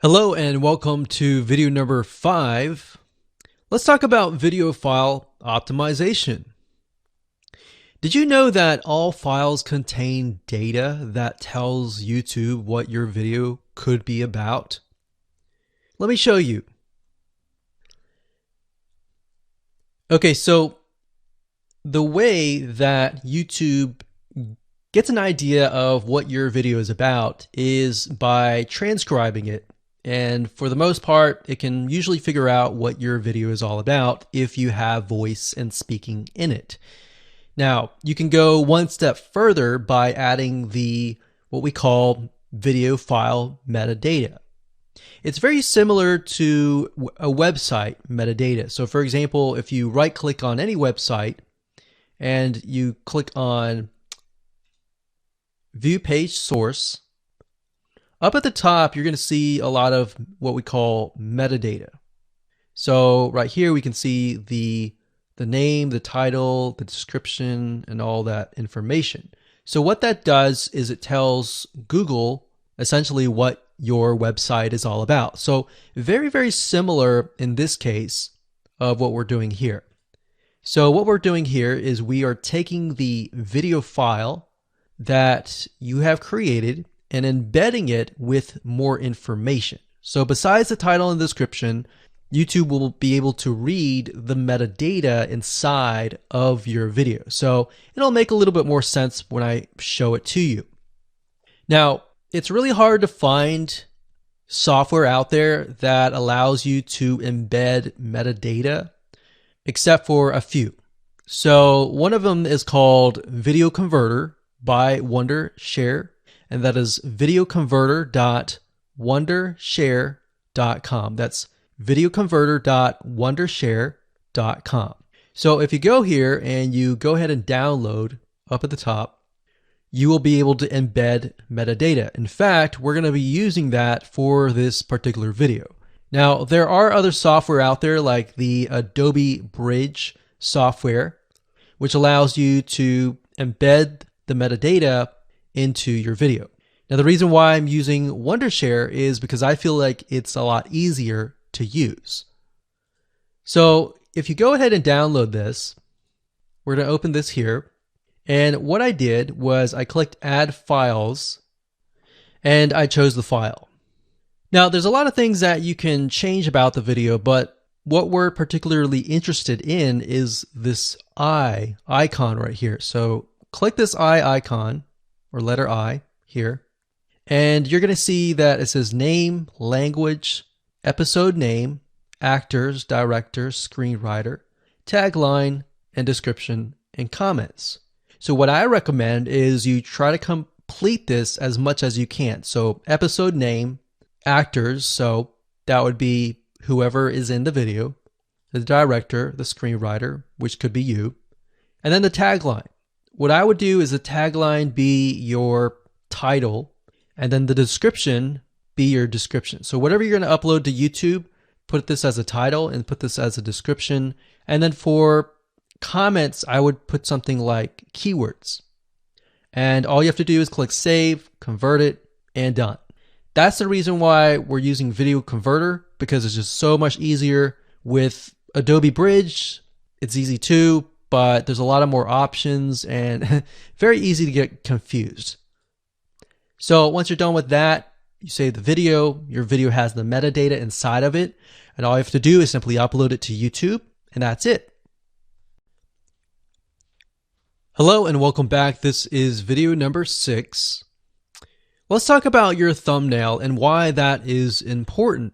Hello and welcome to video number 5. Let's talk about video file optimization. Did you know that all files contain data that tells YouTube what your video could be about? Let me show you. Okay, so the way that YouTube gets an idea of what your video is about is by transcribing it. And for the most part, it can usually figure out what your video is all about if you have voice and speaking in it. Now, you can go one step further by adding what we call video file metadata. It's very similar to a website metadata. So for example, if you right click on any website and you click on View Page Source, up at the top, you're going to see a lot of what we call metadata. So right here, we can see the name, the title, the description, and all that information. So what that does is it tells Google essentially what your website is all about. So very, very similar in this case of what we're doing here. So what we're doing here is we are taking the video file that you have created and embedding it with more information. So besides the title and description, YouTube will be able to read the metadata inside of your video. So it'll make a little bit more sense when I show it to you. Now, it's really hard to find software out there that allows you to embed metadata, except for a few. So one of them is called Video Converter by Wondershare. And that is videoconverter.wondershare.com. That's videoconverter.wondershare.com. So if you go here and you go ahead and download up at the top, you will be able to embed metadata. In fact, we're going to be using that for this particular video. Now, there are other software out there like the Adobe Bridge software, which allows you to embed the metadata into your video. Now, the reason why I'm using Wondershare is because I feel like it's a lot easier to use. So if you go ahead and download this, we're going to open this here. And what I did was I clicked Add Files and I chose the file. Now, there's a lot of things that you can change about the video, but what we're particularly interested in is this eye icon right here. So click this eye icon, or letter I here, and you're going to see that it says name, language, episode name, actors, director, screenwriter, tagline, and description, and comments. So what I recommend is you try to complete this as much as you can. So episode name, actors, so that would be whoever is in the video, the director, the screenwriter, which could be you, and then the tagline. What I would do is the tagline be your title, and then the description be your description. So whatever you're going to upload to YouTube, put this as a title and put this as a description. And then for comments, I would put something like keywords. And all you have to do is click save, convert it, and done. That's the reason why we're using Video Converter, because it's just so much easier. With Adobe Bridge, it's easy too, but there's a lot of more options and very easy to get confused. So once you're done with that, you save the video. Your video has the metadata inside of it, and all you have to do is simply upload it to YouTube, and that's it. Hello and welcome back. This is video number 6. Let's talk about your thumbnail and why that is important.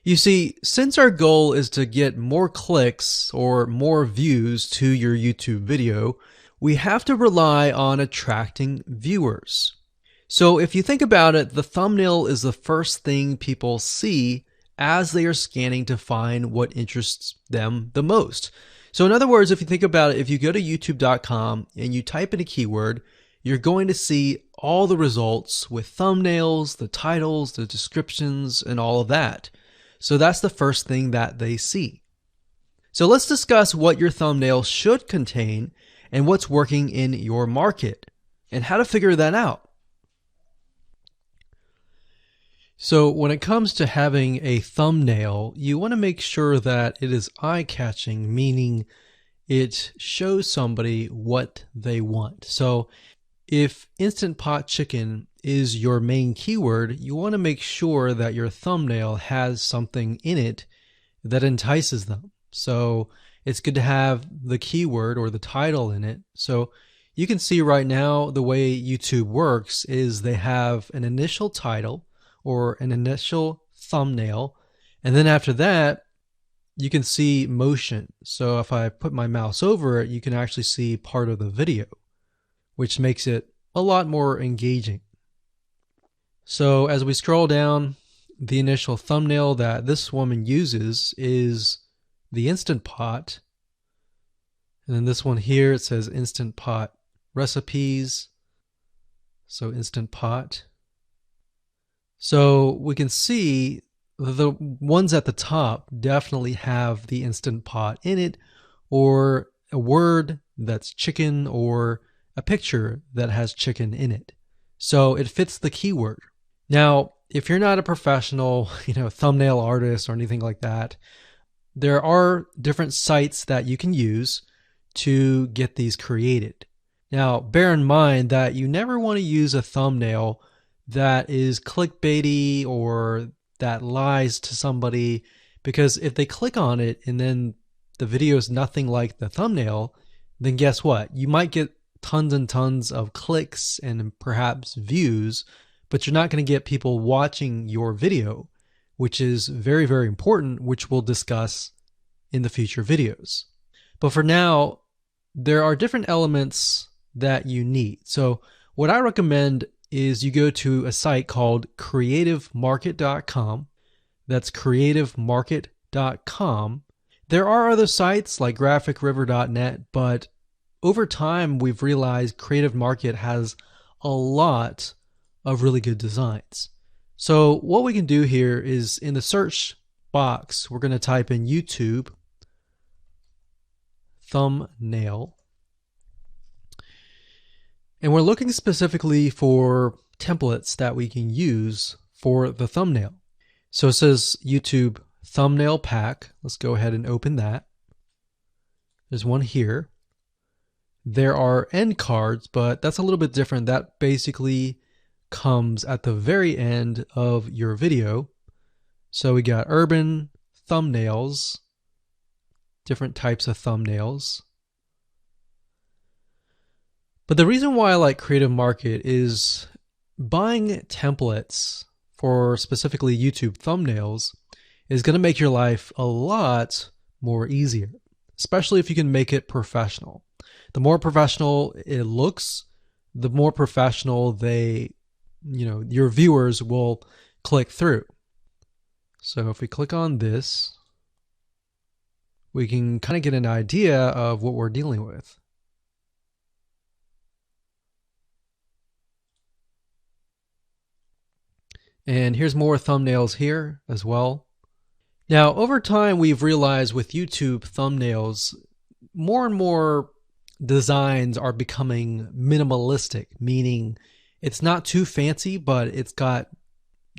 You see, since our goal is to get more clicks or more views to your YouTube video, we have to rely on attracting viewers. So if you think about it, the thumbnail is the first thing people see as they are scanning to find what interests them the most. So in other words, if you think about it, if you go to youtube.com and you type in a keyword, you're going to see all the results with thumbnails, the titles, the descriptions, and all of that. So that's the first thing that they see. So let's discuss what your thumbnail should contain and what's working in your market and how to figure that out. So when it comes to having a thumbnail, you want to make sure that it is eye-catching, meaning it shows somebody what they want. So if Instant Pot Chicken is your main keyword, you want to make sure that your thumbnail has something in it that entices them. So it's good to have the keyword or the title in it. So you can see right now the way YouTube works is they have an initial title or an initial thumbnail, and then after that you can see motion. So if I put my mouse over it, you can actually see part of the video, which makes it a lot more engaging. So as we scroll down, the initial thumbnail that this woman uses is the Instant Pot. And then this one here, it says Instant Pot recipes. So Instant Pot. So we can see the ones at the top definitely have the Instant Pot in it, or a word that's chicken, or a picture that has chicken in it. So it fits the keyword. Now, if you're not a professional, thumbnail artist or anything like that, there are different sites that you can use to get these created. Now, bear in mind that you never want to use a thumbnail that is clickbaity or that lies to somebody, because if they click on it and then the video is nothing like the thumbnail, then guess what? You might get tons and tons of clicks and perhaps views, but you're not going to get people watching your video, which is very, very important, which we'll discuss in the future videos. But for now, there are different elements that you need. So what I recommend is you go to a site called creativemarket.com. That's creativemarket.com. There are other sites like graphicriver.net, but over time we've realized Creative Market has a lot of really good designs. So what we can do here is in the search box, we're going to type in YouTube thumbnail. And we're looking specifically for templates that we can use for the thumbnail. So it says YouTube thumbnail pack. Let's go ahead and open that. There's one here. There are end cards, but that's a little bit different. That basically comes at the very end of your video. So we got urban thumbnails, different types of thumbnails. But the reason why I like Creative Market is buying templates for specifically YouTube thumbnails is going to make your life a lot more easier, especially if you can make it professional. The more professional it looks, the more professional your viewers will click through. So if we click on this, we can kind of get an idea of what we're dealing with. And here's more thumbnails here as well. Now, over time, we've realized with YouTube thumbnails, more and more designs are becoming minimalistic, meaning it's not too fancy, but it's got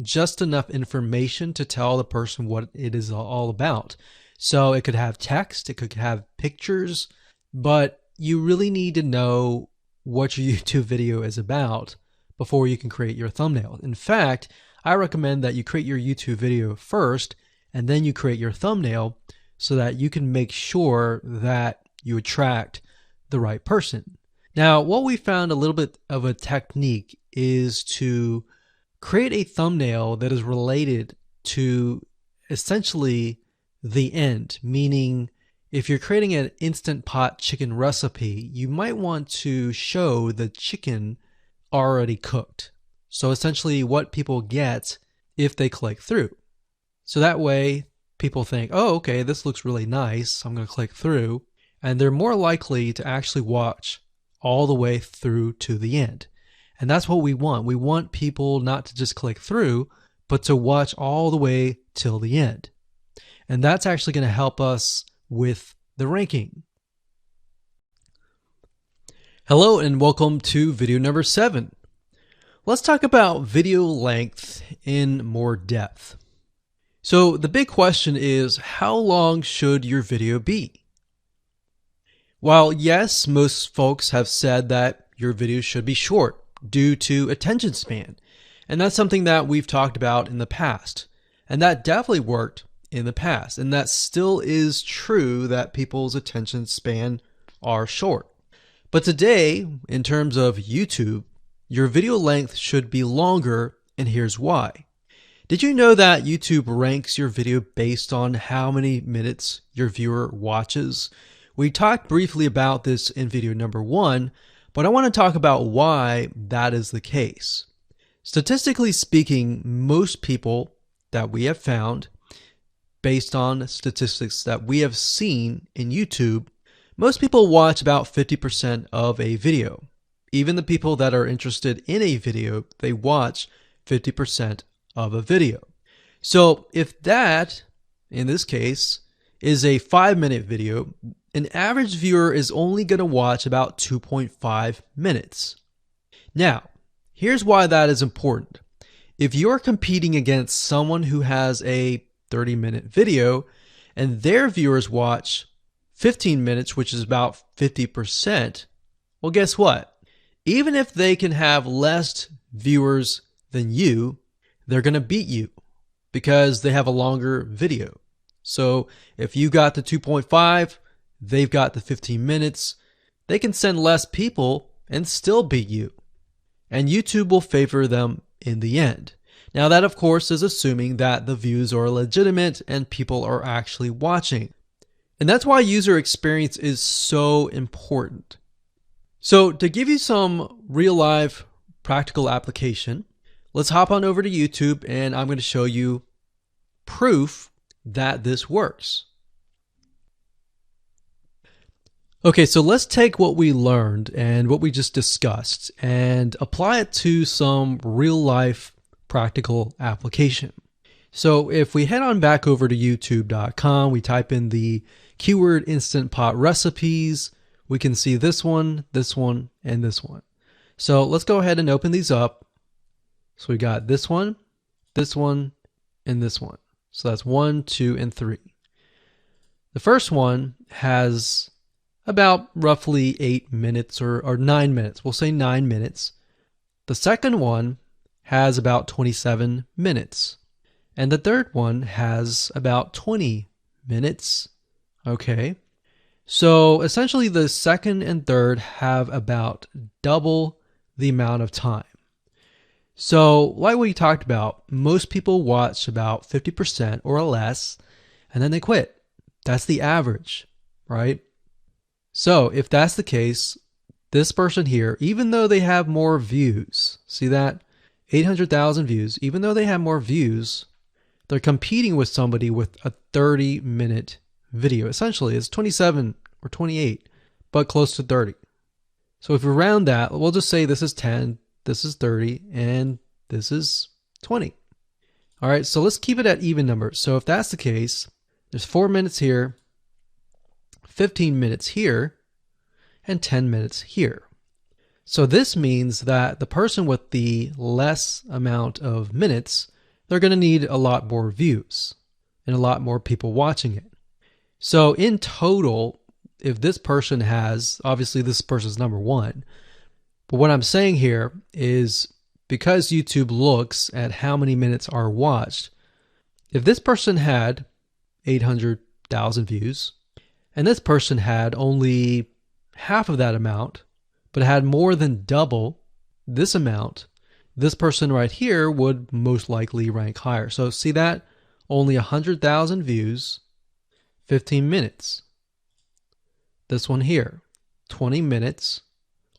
just enough information to tell the person what it is all about. So it could have text, it could have pictures, but you really need to know what your YouTube video is about before you can create your thumbnail. In fact, I recommend that you create your YouTube video first and then you create your thumbnail so that you can make sure that you attract the right person. Now, what we found a little bit of a technique is to create a thumbnail that is related to essentially the end, meaning if you're creating an Instant Pot chicken recipe, you might want to show the chicken already cooked. So essentially what people get if they click through. So that way people think, oh, okay, this looks really nice. I'm going to click through. And they're more likely to actually watch all the way through to the end. And that's what we want. We want people not to just click through, but to watch all the way till the end. And that's actually going to help us with the ranking. Hello and welcome to video number 7. let's talk about video length in more depth. So the big question is, how long should your video be? While yes, most folks have said that your video should be short due to attention span, and that's something that we've talked about in the past, and that definitely worked in the past, and that still is true that people's attention span are short. But today, in terms of YouTube, your video length should be longer, and here's why. Did you know that YouTube ranks your video based on how many minutes your viewer watches? We talked briefly about this in video number 1, but I want to talk about why that is the case. Statistically speaking, most people that we have found, based on statistics that we have seen in YouTube, most people watch about 50% of a video. Even the people that are interested in a video, they watch 50% of a video. So if that, in this case, is a 5-minute video, an average viewer is only going to watch about 2.5 minutes. Now, here's why that is important. If you're competing against someone who has a 30-minute video and their viewers watch 15 minutes, which is about 50%, well, guess what? Even if they can have less viewers than you, they're going to beat you because they have a longer video. So if you got the 2.5, they've got the 15 minutes, they can send less people and still beat you. And YouTube will favor them in the end. Now that, of course, is assuming that the views are legitimate and people are actually watching. And that's why user experience is so important. So to give you some real life practical application, let's hop on over to YouTube and I'm going to show you proof that this works. Okay, so let's take what we learned and what we just discussed and apply it to some real life practical application. So if we head on back over to youtube.com, we type in the keyword Instant Pot recipes, we can see this one, and this one. So let's go ahead and open these up. So we got this one, and this one. So that's 1, 2, and 3. The first one has about roughly 8 minutes or 9 minutes. We'll say 9 minutes. The second one has about 27 minutes. And the third one has about 20 minutes. Okay. So essentially the second and third have about double the amount of time. So like we talked about, most people watch about 50% or less, and then they quit. That's the average, right? So if that's the case, this person here, even though they have more views, see that? 800,000 views, even though they have more views, they're competing with somebody with a 30-minute video. Essentially, it's 27 or 28, but close to 30. So if we round that, we'll just say this is 10, this is 30, and this is 20. All right, so let's keep it at even numbers. So if that's the case, there's 4 minutes here, 15 minutes here, and 10 minutes here. So this means that the person with the less amount of minutes, they're going to need a lot more views and a lot more people watching it. So in total, if this person has, obviously this person's number 1, but what I'm saying here is because YouTube looks at how many minutes are watched, if this person had 800,000 views and this person had only half of that amount, but had more than double this amount, this person right here would most likely rank higher. So see that? Only 100,000 views, 15 minutes. This one here, 20 minutes,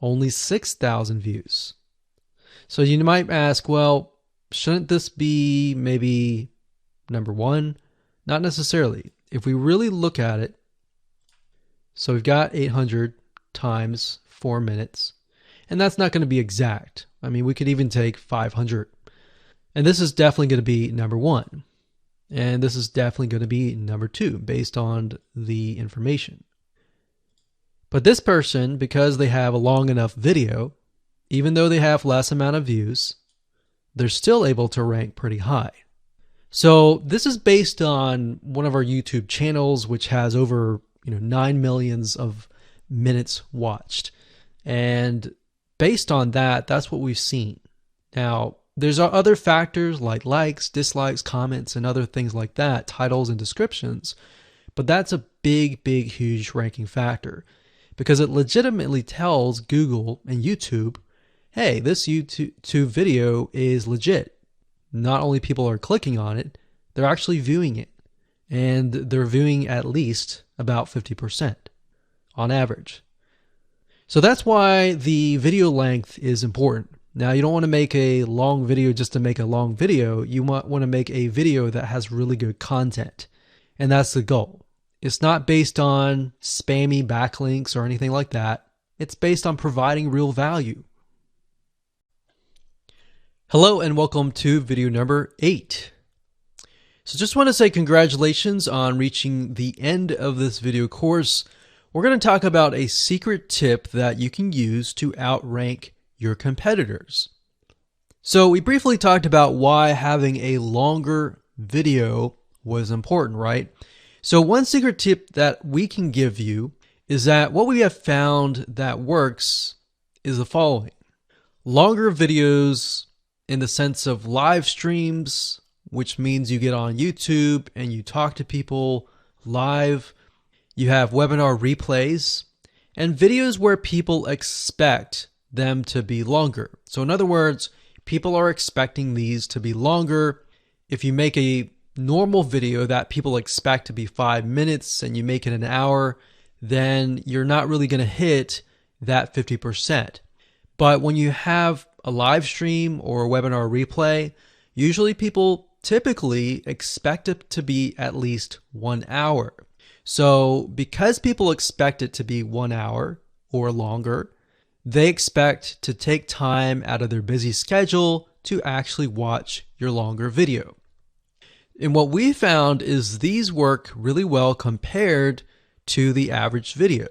only 6,000 views. So you might ask, well, shouldn't this be maybe number 1? Not necessarily. If we really look at it, so we've got 800 times 4 minutes, and that's not going to be exact. I mean, we could even take 500. And this is definitely going to be number 1. And this is definitely going to be number 2 based on the information. But this person, because they have a long enough video, even though they have less amount of views, they're still able to rank pretty high. So this is based on one of our YouTube channels, which has over 9 million of minutes watched. And based on that, that's what we've seen. Now, there's other factors like likes, dislikes, comments, and other things like that, titles and descriptions. But that's a big, huge ranking factor because it legitimately tells Google and YouTube, hey, this YouTube video is legit. Not only people are clicking on it, they're actually viewing it. And they're viewing at least about 50% on average. So that's why the video length is important. Now, you don't want to make a long video just to make a long video. You want to make a video that has really good content. And that's the goal. It's not based on spammy backlinks or anything like that. It's based on providing real value. Hello and welcome to video number 8. So just want to say congratulations on reaching the end of this video course. We're going to talk about a secret tip that you can use to outrank your competitors. So we briefly talked about why having a longer video was important, right? So one secret tip that we can give you is that what we have found that works is the following. Longer videos in the sense of live streams, which means you get on YouTube and you talk to people live. You have webinar replays and videos where people expect them to be longer. So in other words, people are expecting these to be longer. If you make a normal video that people expect to be 5 minutes and you make it an hour, then you're not really going to hit that 50%. But when you have a live stream or a webinar replay, usually people typically expect it to be at least 1 hour. So because people expect it to be 1 hour or longer, they expect to take time out of their busy schedule to actually watch your longer video. And what we found is these work really well compared to the average video.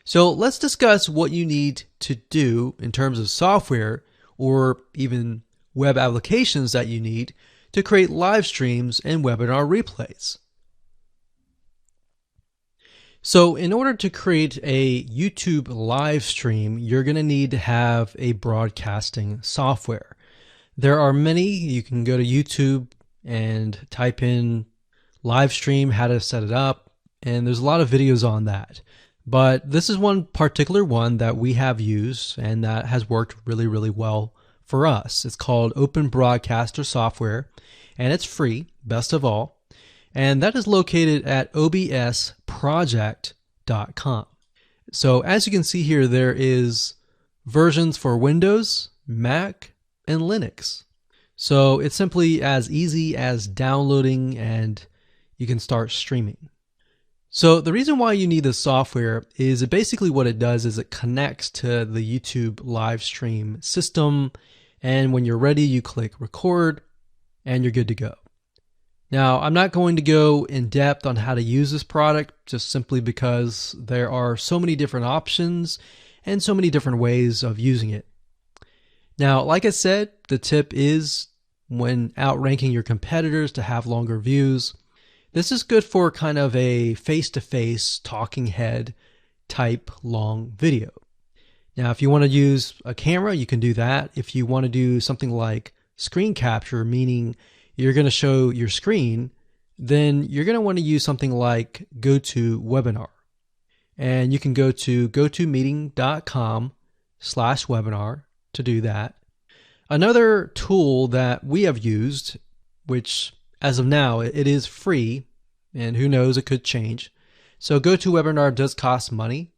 So let's discuss what you need to do in terms of software or even web applications that you need to create live streams and webinar replays. So in order to create a YouTube live stream, you're going to need to have a broadcasting software. There are many. You can go to YouTube and type in live stream, how to set it up, and there's a lot of videos on that. But this is one particular one that we have used and that has worked really, really well for us. It's called Open Broadcaster Software, and it's free, best of all. And that is located at obsproject.com. So as you can see here, there is versions for Windows, Mac, and Linux. So it's simply as easy as downloading and you can start streaming. So the reason why you need this software is basically what it does is it connects to the YouTube live stream system. And when you're ready, you click record and you're good to go. Now, I'm not going to go in depth on how to use this product just simply because there are so many different options and so many different ways of using it. Now, like I said, the tip is when outranking your competitors to have longer views. This is good for kind of a face-to-face talking head type long video. Now, if you want to use a camera, you can do that. If you want to do something like screen capture, meaning you're going to show your screen, then you're going to want to use something like GoToWebinar. And you can go to gotomeeting.com/webinar to do that. Another tool that we have used, which as of now, it is free, and who knows, it could change. So GoToWebinar does cost money,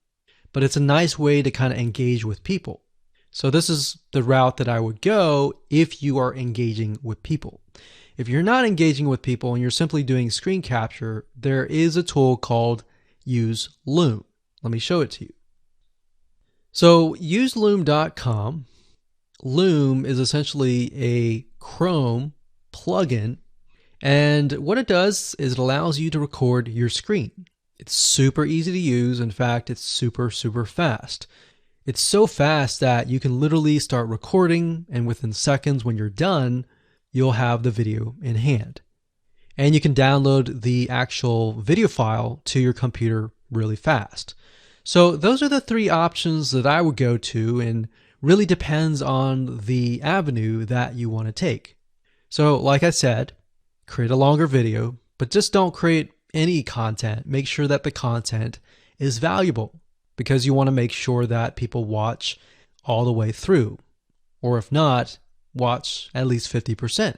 but it's a nice way to kind of engage with people. So this is the route that I would go if you are engaging with people. If you're not engaging with people and you're simply doing screen capture, there is a tool called Use Loom. Let me show it to you. So useloom.com. Loom is essentially a Chrome plugin, and what it does is it allows you to record your screen. It's super easy to use. In fact, it's super fast. It's so fast that you can literally start recording, and within seconds when you're done, you'll have the video in hand. And you can download the actual video file to your computer really fast. So those are the three options that I would go to, and really depends on the avenue that you want to take. So like I said, create a longer video, but just don't create any content. Make sure that the content is valuable, because you want to make sure that people watch all the way through. Or if not, watch at least 50%.